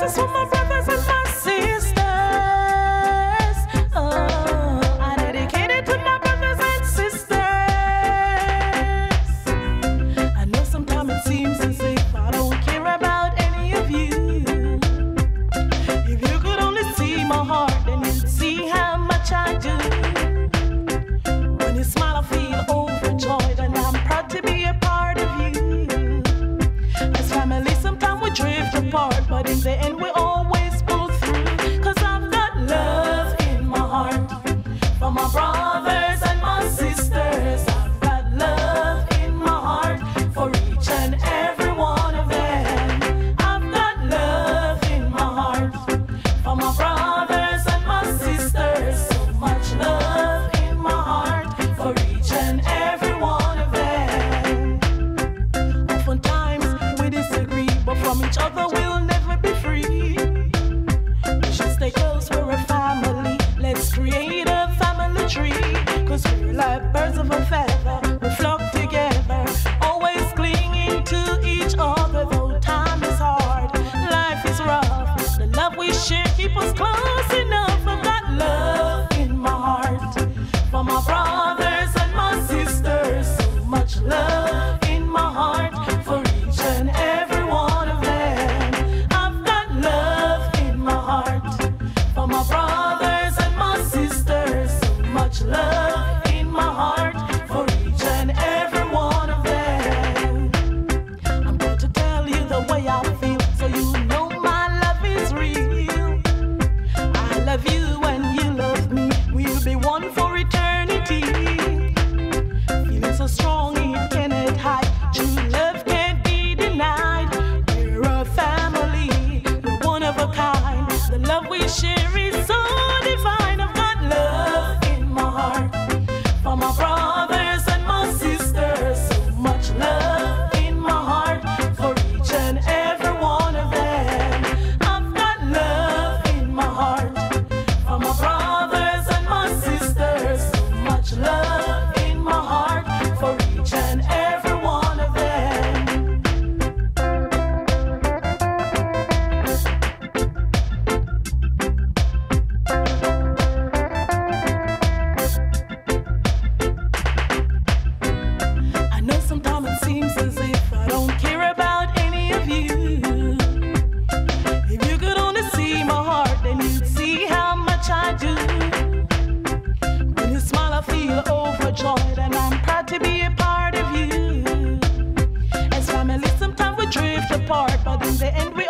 is for my brothers and my sisters. Oh, I dedicate it to my brothers and sisters. I know sometimes it seems as if I don't care about any of you. If you could only see my heart, then you'd see how much I do. When you smile, I feel overjoyed, and I'm proud to be a part of you. As family, sometimes we drift apart, but in the end we always pull through. 'Cause I've got love in my heart for my brothers and my sisters. I've got love in my heart for each and every one of them. I've got love in my heart for my brothers and my sisters. So much love in my heart for each and every one of them. Oftentimes we disagree, but from each other we'll never be free. We should stay close, we're a family. Let's create a family tree. 'Cause we're like birds of a feather, we flock together, always clinging to each other. Though time is hard, life is rough, the love we share keep us close enough. I've got love in my heart for my brothers and my sisters. So much love in my heart for each and every one of them. I've got love in my heart for my brothers and my sisters. So much love in my heart for each and every one of them. I'm going to tell you the way I feel, so you know my love is real. I love you and you love me, we'll be one for eternity. Feeling so strong it cannot hide, true love can't be denied. We're a family, we're one of a kind. The love we share is so divine. I've got love in my heart for my brothers and my sisters. So much love in my heart for each and every one of them. I've got love in my heart for my brothers and my sisters. So much love in my heart for each and every one of them. I know sometimes it seems as if I don't care about any of you. If you could only see my heart, then you'd see how much I do. When you smile, I feel overjoyed, and I'm proud to be a part of you. As family, sometimes we drift apart, but in the end we